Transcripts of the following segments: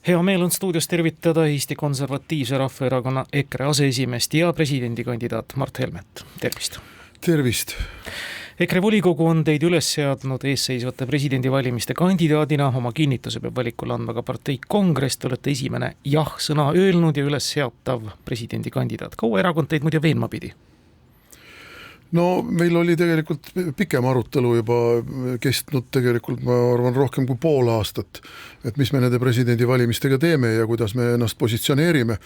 Hea meel on stuudios tervitada Eesti Konservatiivse Rahvaerakonna EKRE aseesimeest ja presidendikandidaat Mart Helmet. Tervist! Tervist! EKRE volikogu on teid üles seadnud eesseisvate presidendivalimiste kandidaadina. Oma kinnituse peab valikule andma ka partei kongress. Te olete esimene jah-sõna öelnud ja üles seatav presidendikandidaat. Kaua erakond teid muidu veenma pidi? No meil oli tegelikult pikem arutelu juba kestnud tegelikult, ma arvan, rohkem kui pool aastat, et mis me nende presidendivalimistega teeme ja kuidas me ennast positsioneerime.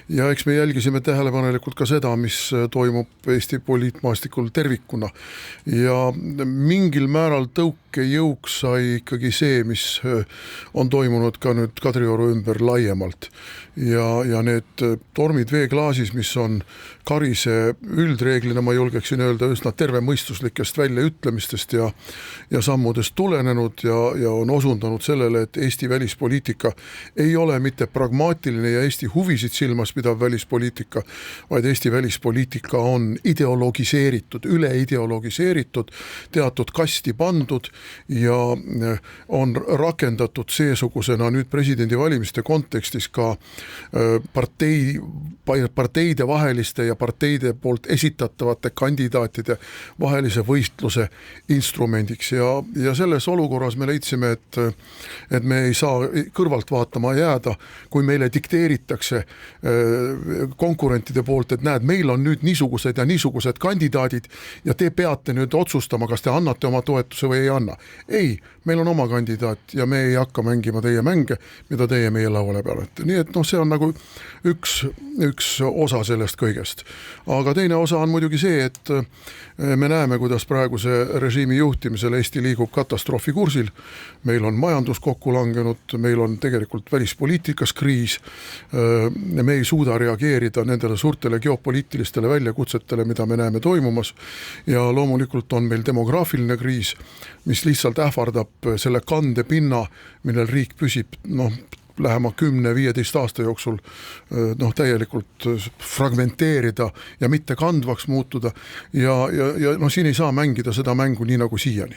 Ja eks me jälgisime tähelepanelikult ka seda, mis toimub Eesti poliitmaastikul tervikuna. Ja mingil määral tõukejõuks sai ikkagi see, mis on toimunud ka nüüd Kadrioru ümber laiemalt. Ja need tormid veeklaasis, mis on Karise üldreeglina, ma julgeksin öelda, üsna tervemõistuslikest väljaütlemistest ja sammudest tulenenud ja on osundanud sellele, et Eesti välispoliitika ei ole mitte pragmaatiline ja Eesti huvisid silmas pidav välispoliitika, vaid Eesti välispoliitika on ideologiseeritud, üleideologiseeritud, teatud kasti pandud ja on rakendatud seesugusena nüüd presidendivalimiste kontekstis ka parteide vaheliste ja parteide poolt esitatavate kandidaatide vahelise võistluse instrumendiks ja selles olukorras me leidsime, et me ei saa kõrvalt vaatama jääda, kui meile dikteeritakse konkurentide poolt, et näed, meil on nüüd niisugused ja niisugused kandidaadid ja te peate nüüd otsustama, kas te annate oma toetuse või ei anna. Ei, meil on oma kandidaat ja me ei hakka mängima teie mänge, mida teie meie lauale pealete. Nii et see on nagu üks osa sellest kõigest. Aga teine osa on muidugi see, et me näeme, kuidas praeguse režiimi juhtimisel Eesti liigub katastroofikursil. Meil on majandus kokku langenud, meil on tegelikult välispoliitikas kriis. Me ei suuda reageerida nendele suurtele geopoliitilistele väljakutsetele, mida me näeme toimumas. Ja loomulikult on meil demograafiline kriis, mis lihtsalt ähvardab selle kandepinna, millel riik püsib lähema 10-15 aasta jooksul täielikult fragmenteerida ja mitte kandvaks muutuda ja siin ei saa mängida seda mängu nii nagu siiani.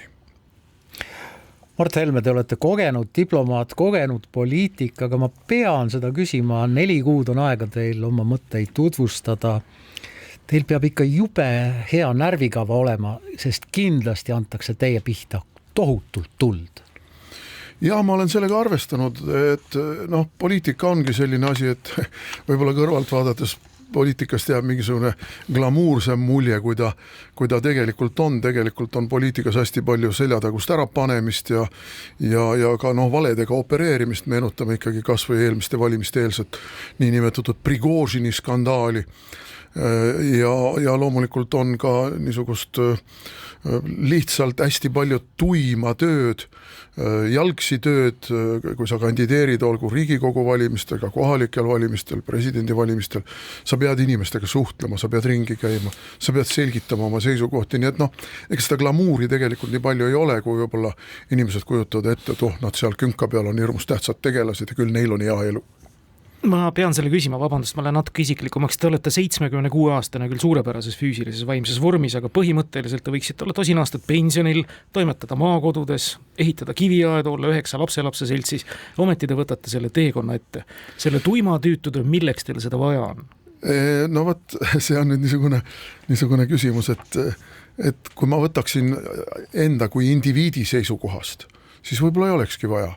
Mart Helme, te olete kogenud diplomaat, kogenud poliitik, aga ma pean seda küsima, 4 kuud on aega teil oma mõtteid tutvustada. Teil peab ikka jube hea närvikava olema, sest kindlasti antakse teie pihta tohutult tuld. Ja ma olen sellega arvestanud, et poliitika ongi selline asi, et võib-olla kõrvalt vaadates poliitikast jääb mingisugune glamuursem mulje, kui ta tegelikult on poliitikas hästi palju seljatagust ära panemist ja ka valedega opereerimist. Meenutame ikkagi kas või eelmiste valimiste eelset niinimetatud Prigožini skandaali ja loomulikult on ka niisugust lihtsalt hästi palju tuima tööd, jalgsi tööd, kui sa kandideerid, olgu Riigikogu valimistel, ka kohalikel valimistel, presidendivalimistel, sa pead inimestega suhtlema, sa pead ringi käima, sa pead selgitama oma seisukohti, nii et eks seda glamuuri tegelikult nii palju ei ole, kui võib-olla inimesed kujutavad ette, et nad seal künka peal on hirmus tähtsad tegelased ja küll neil on hea elu. Ma pean selle küsima, vabandust, ma olen natuke isiklikumaks. Te olete 76-aastane küll suurepärases füüsilises vaimses vormis, aga põhimõtteliselt te võiksite olla 10 aastat pensionil, toimetada maakodudes, ehitada kiviaed, olla 9 lapselapse seltsis. Ometi te võtate selle teekonna ette. Selle tuima tüütud, milleks teil seda vaja on? No võt, see on nüüd niisugune küsimus, et kui ma võtaksin enda kui indiviidi seisukohast, siis võib-olla ei olekski vaja.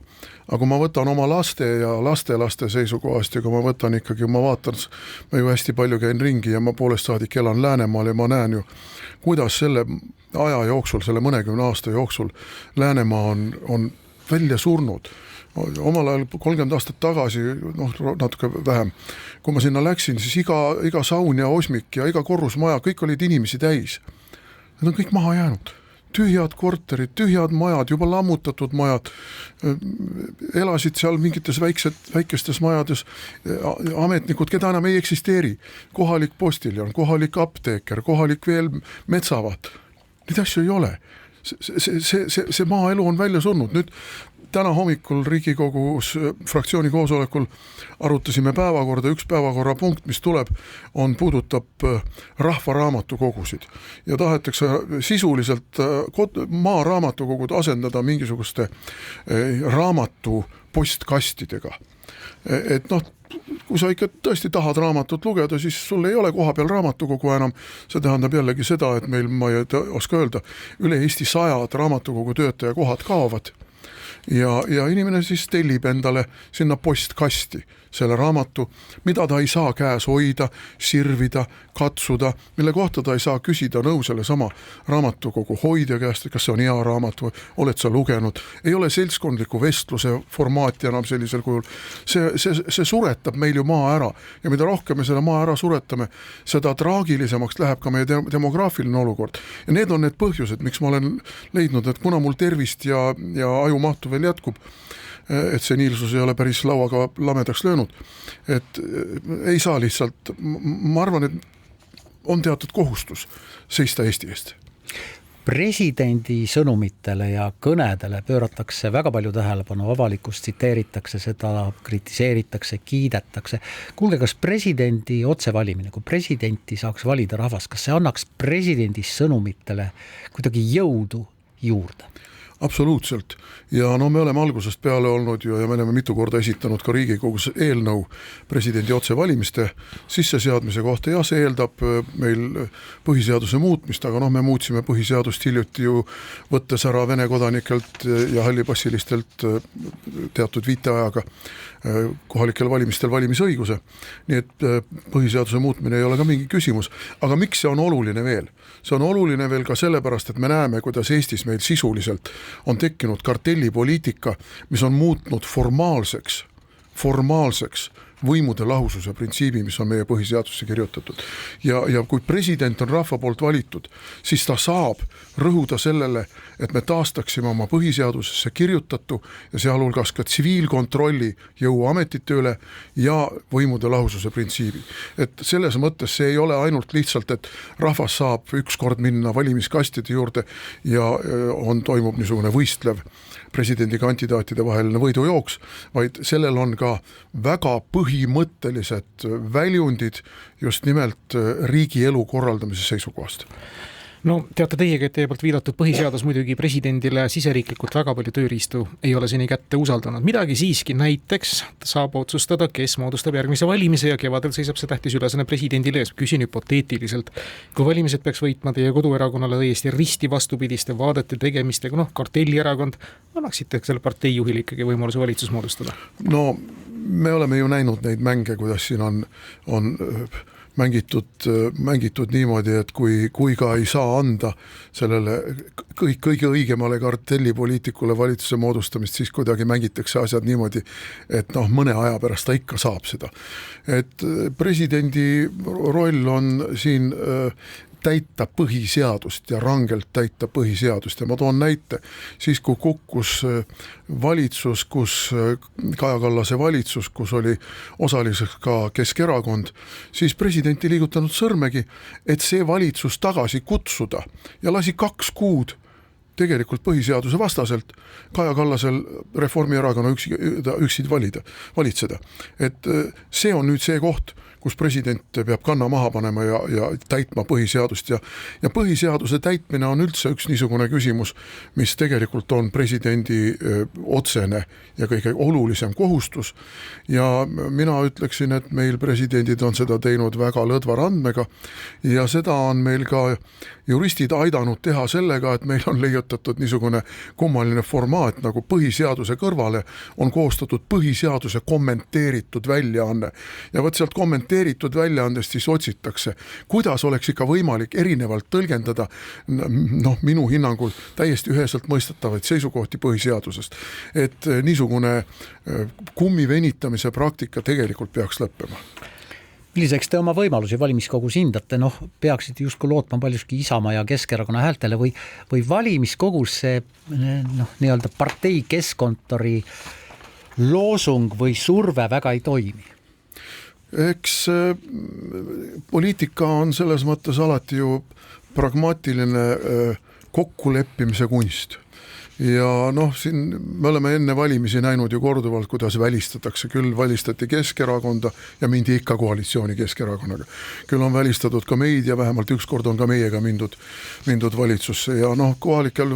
Aga kui ma võtan oma laste ja lastelaste seisukohast ja kui ma võtan ikkagi, ma vaatan, ma ju hästi palju käin ringi ja ma poolest saadik elan Läänemaal ja ma näen ju, kuidas selle aja jooksul, selle mõnekümne aasta jooksul Läänemaa on välja surnud. Omal ajal 30 aastat tagasi, natuke vähem, kui ma sinna läksin, siis iga saun ja osmik ja iga korrusmaja, kõik olid inimesi täis. Need on kõik maha jäänud. Tühjad korterid, tühjad majad, juba lammutatud majad, elasid seal mingites väikestes majades ametnikud, keda enam ei eksisteeri. Kohalik postiljon, kohalik apteeker, kohalik veel metsavad. Neid asju ei ole. See maaelu on välja surnud. Nüüd täna hommikul Riigikogus fraktsiooni koosolekul arutasime päevakorda, üks päevakorrapunkt, mis tuleb, puudutab rahvaraamatukogusid ja tahetakse sisuliselt maaraamatukogud asendada mingisuguste postkastidega. Et noh, kui sa ikka tõesti tahad raamatut lugeda, siis sul ei ole koha peal raamatukogu enam. See tähendab jällegi seda, et meil, ma ei oska öelda, üle Eesti 100 raamatukogu töötaja kohad kaovad. Ja inimene siis tellib endale sinna postkasti selle raamatu, mida ta ei saa käes hoida, sirvida, katsuda, mille kohta ta ei saa küsida nõu selle sama raamatukogu hoidja käest, kas see on hea raamat või oled sa lugenud. Ei ole seltskondliku vestluse formaati enam sellisel kujul. See suretab meil ju maa ära ja mida rohkem me selle maa ära suretame, seda traagilisemaks läheb ka meie demograafiline olukord. Ja need on need põhjused, miks ma olen leidnud, et kuna mul tervist ja ajumahtu veel jätkub, et see niilsus ei ole päris lauaga lamedaks löönud, et ei saa lihtsalt, ma arvan, et on teatud kohustus seista Eesti eest. Presidendi sõnumitele ja kõnedele pööratakse väga palju tähelepanu, avalikust tsiteeritakse seda, kritiseeritakse, kiidetakse. Kuulge, kas presidendi otsevalimine, kui presidenti saaks valida rahvas, kas see annaks presidendi sõnumitele kuidagi jõudu juurde? Absoluutselt. Ja no me oleme algusest peale olnud ju ja me oleme mitu korda esitanud ka Riigikogus eelnõu presidendi otsevalimiste sisseseadmise kohta ja see eeldab meil põhiseaduse muutmist, aga me muutsime põhiseadust hiljuti ju võttes ära Vene kodanikelt ja hallipassilistelt teatud viiteajaga kohalikel valimistel valimisõiguse. Nii et põhiseaduse muutmine ei ole ka mingi küsimus. Aga miks see on oluline veel? See on oluline veel ka sellepärast, et me näeme, kuidas Eestis meil sisuliselt on tekkinud kartellipoliitika, mis on muutnud formaalseks võimude lahususe printsiibi, mis on meie põhiseadusse kirjutatud. Ja kui president on rahva poolt valitud, siis ta saab rõhuda sellele, et me taastaksime oma põhiseadusesse kirjutatu ja sealhulgas ka tsiviilkontrolli jõuametite üle ja võimude lahususe printsiibi. Et selles mõttes see ei ole ainult lihtsalt, et rahvas saab ükskord minna valimiskastide juurde ja toimub niisugune võistlev presidendikandidaatide vaheline võidujooks, vaid sellel on ka väga põhimõttelised väljundid just nimelt riigi elu korraldamise seisukohast. No teate teiegi, et teie poolt viidatud põhiseadus muidugi presidendile siseriiklikult väga palju tööriistu ei ole seni kätte usaldanud. Midagi siiski, näiteks saab otsustada, kes moodustab järgmise valimise ja kevadel seisab see tähtis ülesanne presidendile ees. Küsin hüpoteetiliselt, kui valimised peaks võitma teie koduerakonnale täiesti risti vastupidiste vaadete tegemistega, kartellierakond, annaksite selle partei juhile ikkagi võimaluse valitsus moodustada? No me oleme ju näinud neid mänge, kuidas siin on mängitud niimoodi, et kui ka ei saa anda sellele kõige õigemale kartellipoliitikule valitsuse moodustamist, siis kuidagi mängitakse asjad niimoodi, et mõne aja pärast ta ikka saab seda. Et presidendi roll on siin täita põhiseadust ja rangelt täita põhiseadust ja ma toon näite, siis kui kukkus valitsus, Kaja Kallase valitsus, kus oli osaliseks ka Keskerakond, siis president ei liigutanud sõrmegi, et see valitsus tagasi kutsuda ja lasi 2 kuud tegelikult põhiseaduse vastaselt Kaja Kallasel Reformierakonna üksid valitseda. Et see on nüüd see koht, kus president peab kanna maha panema ja täitma põhiseadust ja põhiseaduse täitmine on üldse üks niisugune küsimus, mis tegelikult on presidendi otsene ja kõige olulisem kohustus ja mina ütleksin, et meil presidendid on seda teinud väga lõdva randmega ja seda on meil ka juristid aidanud teha sellega, et meil on leiutatud niisugune kummaline formaat nagu põhiseaduse kõrvale on koostatud põhiseaduse kommenteeritud väljaanne ja võt sealt kommenteeritud väljaandest siis otsitakse, kuidas oleks ikka võimalik erinevalt tõlgendada minu hinnangul täiesti üheselt mõistetavaid seisukohti põhiseadusest. Et niisugune kummi venitamise praktika tegelikult peaks lõppema. Milliseks te oma võimalusi valimiskogus hindate? Peaksite justkui lootma paljuski Isamaa ja Keskerakonna häältele või valimiskogus see nii-öelda partei keskkontori loosung või surve väga ei toimi? Eks poliitika on selles mõttes alati ju pragmaatiline kokkuleppimise kunst. ja noh, siin me oleme enne valimisi näinud ju korduvalt, kuidas välistatakse, küll välistati Keskerakonda ja mindi ikka koalitsiooni Keskerakonnaga. Küll on välistatud ka meid ja vähemalt ükskord on ka meiega mindud valitsusse ja noh, kohalikel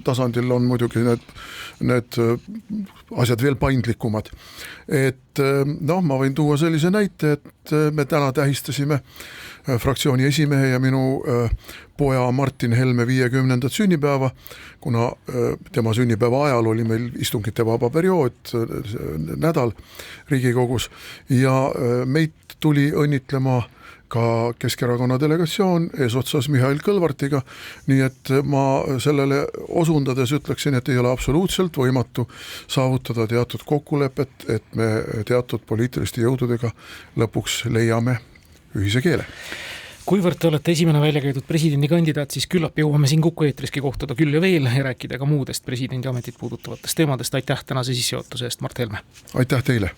tasandil on muidugi need asjad veel paindlikumad. Et noh, ma võin tuua sellise näite, et me täna tähistasime fraktsiooni esimehe ja minu poja Martin Helme 50. sünnipäeva, kuna tema sünnipäeva ajal oli meil istungite vaba periood, nädal Riigikogus ja meid tuli õnnitlema ka Keskerakonna delegatsioon eesotsas Mihhail Kõlvartiga, nii et ma sellele osundades ütleksin, et ei ole absoluutselt võimatu saavutada teatud kokkulepet, et me teatud poliitiliste jõududega lõpuks leiame ühise keele. Kuivõrd te olete esimene välja käidud presidendikandidaat, siis küllap jõuame siin Kuku eetriski kohtuda küll ja veel ja rääkida ka muudest presidendi ametit puudutavatest teemadest. Aitäh tänase sissejuhatuse eest, Mart Helme! Aitäh teile!